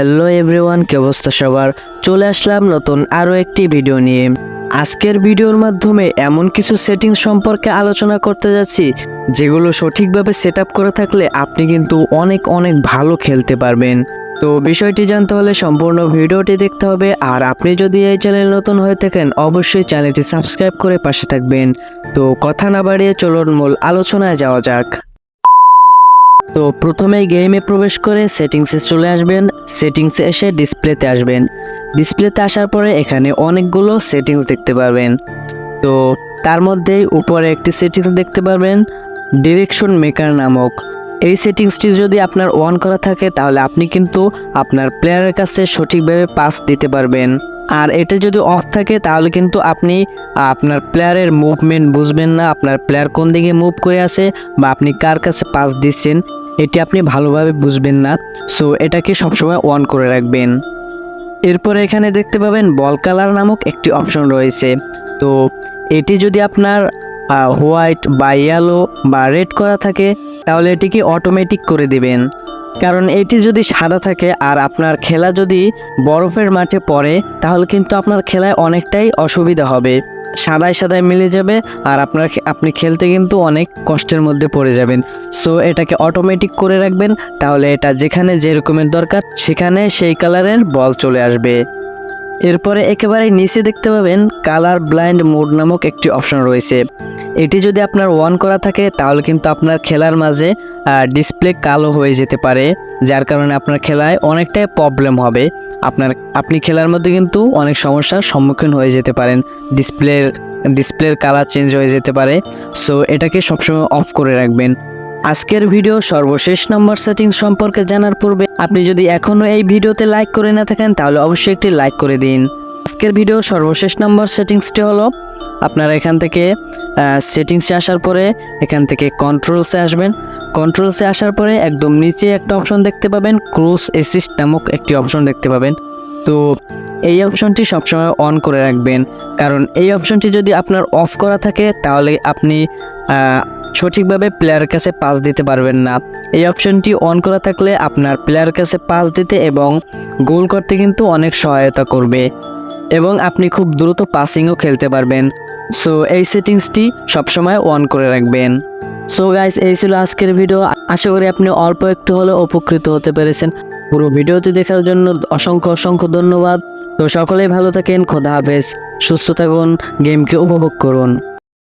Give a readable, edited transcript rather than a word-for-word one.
Hello everyone, কি অবস্থা সবার? চলে আসলাম নতুন আরও একটি ভিডিও নিয়ে। আজকের ভিডিওর মাধ্যমে এমন কিছু সেটিংস সম্পর্কে আলোচনা করতে যাচ্ছি যেগুলো সঠিকভাবে সেট আপ করে থাকলে আপনি কিন্তু অনেক ভালো খেলতে পারবেন। তো বিষয়টি জানতে হলে সম্পূর্ণ ভিডিওটি দেখতে হবে। আর আপনি যদি এই চ্যানেল নতুন হয়ে থাকেন অবশ্যই চ্যানেলটি সাবস্ক্রাইব করে পাশে থাকবেন। তো কথা না বাড়িয়ে চলুন মূল আলোচনায় যাওয়া যাক। তো প্রথমেই গেমে প্রবেশ করে সেটিংসে চলে আসবেন। সেটিংসে এসে ডিসপ্লেতে আসবেন। ডিসপ্লেতে আসার পরে এখানে অনেকগুলো সেটিংস দেখতে পারবেন। তো তার মধ্যেই উপরে একটি সেটিংস দেখতে পারবেন ডিরেকশন মেকার নামক। এই সেটিংসটি যদি আপনার অন করা থাকে তাহলে আপনি কিন্তু আপনার প্লেয়ারের কাছে সঠিকভাবে পাস দিতে পারবেন। আর এটা যদি অফ থাকে তাহলে কিন্তু আপনি আপনার প্লেয়ারের মুভমেন্ট বুঝবেন না, আপনার প্লেয়ার কোন দিকে মুভ করে আছে বা আপনি কার কাছে পাস দিচ্ছেন এটি আপনি ভালোভাবে বুঝবেন না। সো এটাকে সবসময় অন করে রাখবেন। এরপরে এখানে দেখতে পাবেন বল কালার নামক একটি অপশন রয়েছে। তো এটি যদি আপনার হোয়াইট বা ইয়েলো বা রেড করা থাকে তাহলে এটিকে অটোমেটিক করে দিবেন। কারণ এটি যদি সাদা থাকে আর আপনার খেলা যদি বরফের মাঠে পড়ে তাহলে কিন্তু আপনার খেলায় অনেকটাই অসুবিধা হবে, সাদায় মিলে যাবে আর আপনি খেলতে কিন্তু অনেক কষ্টের মধ্যে পড়ে যাবেন। সো এটাকে অটোমেটিক করে রাখবেন, তাহলে এটা যেখানে যে রকমের দরকার সেখানে সেই কালারের বল চলে আসবে। এরপরে একেবারে নিচে দেখতে পাবেন কালার ব্লাইন্ড মোড নামক একটি অপশন রয়েছে। এটি যদি আপনার অন করা থাকে তাহলে কিন্তু আপনার খেলার মাঝে ডিসপ্লে কালো হয়ে যেতে পারে, যার কারণে আপনার খেলায় অনেকটাই প্রবলেম হবে। আপনি খেলার মধ্যে কিন্তু অনেক সমস্যার সম্মুখীন হয়ে যেতে পারেন, ডিসপ্লের কালার চেঞ্জ হয়ে যেতে পারে। সো এটাকে সবসময় অফ করে রাখবেন। আজকের ভিডিও সর্বশেষ নম্বর সেটিংস সম্পর্কে জানার পূর্বে আপনি যদি এখনও এই ভিডিওতে লাইক করে না থাকেন তাহলে অবশ্যই একটি লাইক করে দিন। আজকের ভিডিওর সর্বশেষ নম্বর সেটিংসটি হলো আপনারা এখান থেকে সেটিংসে আসার পরে এখান থেকে কন্ট্রোলসে আসবেন। কন্ট্রোলসে আসার পরে একদম নিচে একটা অপশন দেখতে পাবেন ক্রুজ অ্যাসিস্ট নামক একটি অপশন দেখতে পাবেন। তো এই অপশনটি সবসময় অন করে রাখবেন, কারণ এই অপশনটি যদি আপনার অফ করা থাকে তাহলে আপনি সঠিকভাবে প্লেয়ারের কাছে পাস দিতে পারবেন না। এই অপশনটি অন করা থাকলে আপনার প্লেয়ারের কাছে পাস দিতে এবং গোল করতে কিন্তু অনেক সহায়তা করবে এবং আপনি খুব দ্রুত পাসিংও খেলতে পারবেন। সো এই সেটিংসটি সবসময় অন করে রাখবেন। সো গাইস, এই ছিল আজকের ভিডিও। আশা করি আপনি অল্প একটু হলেও উপকৃত হতে পেরেছেন। পুরো ভিডিওটি দেখার জন্য অসংখ্য ধন্যবাদ। তো সকলেই ভালো থাকেন, খোদা হাফেজ, সুস্থ থাকুন, গেমকে উপভোগ করুন।